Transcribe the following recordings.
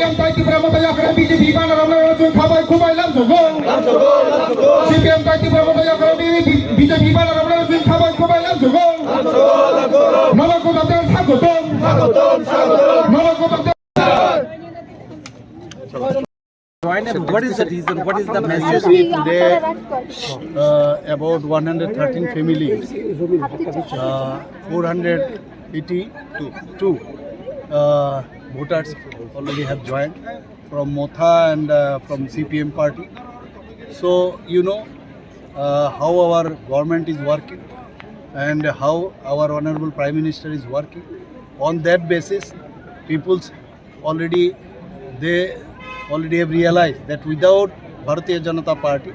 Cpim tai Tipra Motha Yakarwi BJP Bana Khumulwng Cpim tai Tipra Motha Yakarwi BJP Bana Khumulwng Namakotatel Sagotom Namakotatel. What is the reason? What is the message? Today, about 113 families, 482 voters already have joined from Motha and from Cpim party. So you know how our government is working and how our Honorable Prime Minister is working. On that basis, people's already have realized that without Bharatiya Janata Party,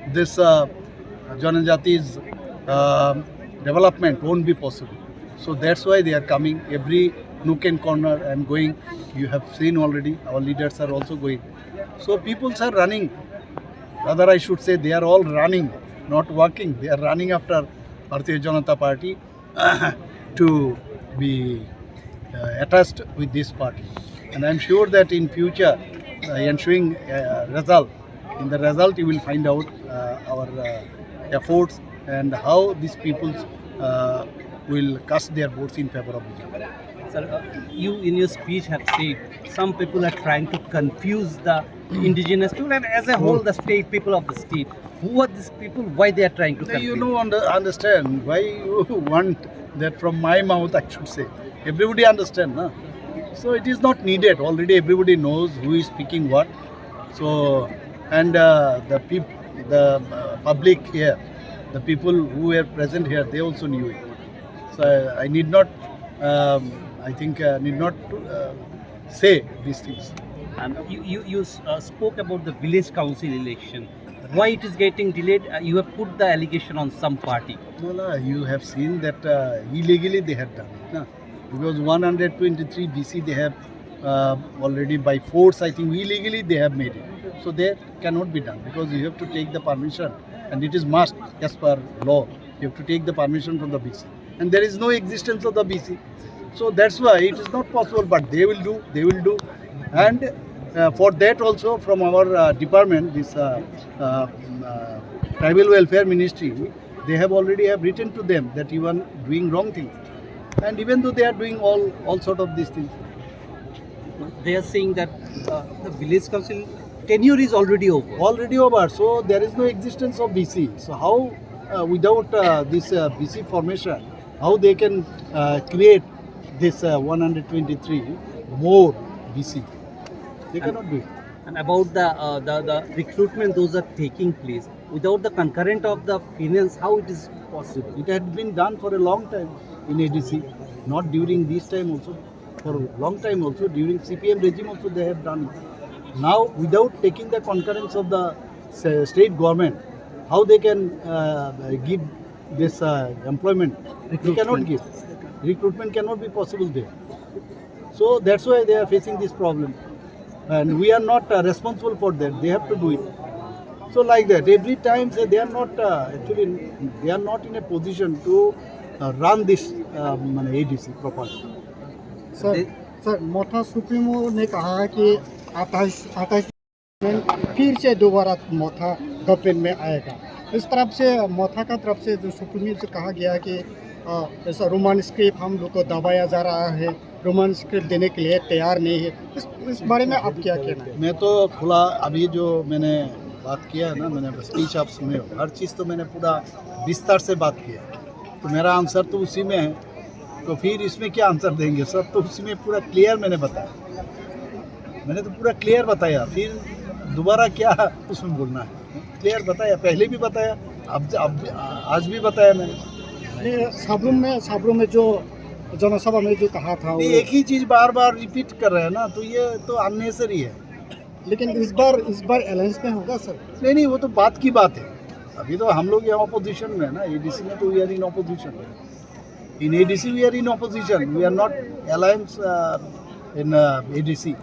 this Janajati's development won't be possible. So that's why they are coming every nook and corner and going. You have seen already, our leaders are also going. So peoples are running. Rather, I should say they are all running, not walking. They are running after Bharatiya Janata Party to be attached with this party. And I am sure that in future, ensuing result. In the result, you will find out our efforts and how these peoples will cast their votes in favor of BJP. Sir, you in your speech have said some people are trying to confuse the indigenous people and as a whole the state people of the state. Who are these people? Why they are trying to confuse? You know, understand why you want that from my mouth, I should say. Everybody understand, na? So it is not needed. Already everybody knows who is speaking what. So and the public here, the people who were present here, they also knew it. So I need not. Need not say these things. You spoke about the village council election. Why it is getting delayed? You have put the allegation on some party. No, you have seen that illegally they had done it. No? Because 123 BC they have already by force, I think illegally they have made it. So that cannot be done because you have to take the permission and it is must as per law. You have to take the permission from the BC. And there is no existence of the BC. So that's why it is not possible, but they will do. And for that also from our department, this Tribal Welfare Ministry, they have already written to them that you are doing wrong things. And even though they are doing all sort of these things. They are saying that the village council tenure is already over. Already over. So there is no existence of BC. So how without this BC formation, how they can create this 123 more BC? They cannot do it. And about the recruitment, those are taking place without the concurrent of the finance. How it is possible? It had been done for a long time in ADC, not during this time also. For a long time also, during CPM regime also they have done it. Now, without taking the concurrence of the state government, how they can give this employment? They cannot give. Recruitment cannot be possible there. So that's why they are facing this problem. And we are not responsible for that. They have to do it. So like that, every time say they are not they are not in a position to run this ADC properly. Sir Motha supremo ने कहा है कि 28 फिर से दोबारा मोथा government में आएगा. इस तरफ से मोथा का तरफ से जो सुप्रीमो से कहा गया है कि ऐसा रोमन स्क्रिप्ट हम लोग को दबाया जा रहा है, रोमन स्क्रिप्ट देने के लिए तैयार नहीं है. इस बारे में आप क्या कहना है? मैं तो खुला अभी जो मैंने बात किया है ना, मैंने स्पीच आप सुने हो, हर चीज़ तो मैंने पूरा विस्तार से बात किया. तो मेरा आंसर तो उसी में है. तो फिर इसमें क्या आंसर देंगे? सब तो उसमें पूरा क्लियर मैंने बताया. मैंने तो पूरा क्लियर बताया. फिर दोबारा क्या उसमें बोलना है? क्लियर बताया, पहले भी बताया, अब आज भी बताया मैंने. साबरुम में जो जनसभा में जो कहा था एक ही चीज़ बार बार रिपीट कर रहे हैं ना, तो ये तो अननेसेसरी है. लेकिन इस बार अलायंस में होगा सर? नहीं, वो तो बात की बात है. अभी तो हम लोग यहाँ अपोजिशन में है ना. एडीसी में तो we are in opposition. In ADC we are in opposition. We are not alliance in ADC.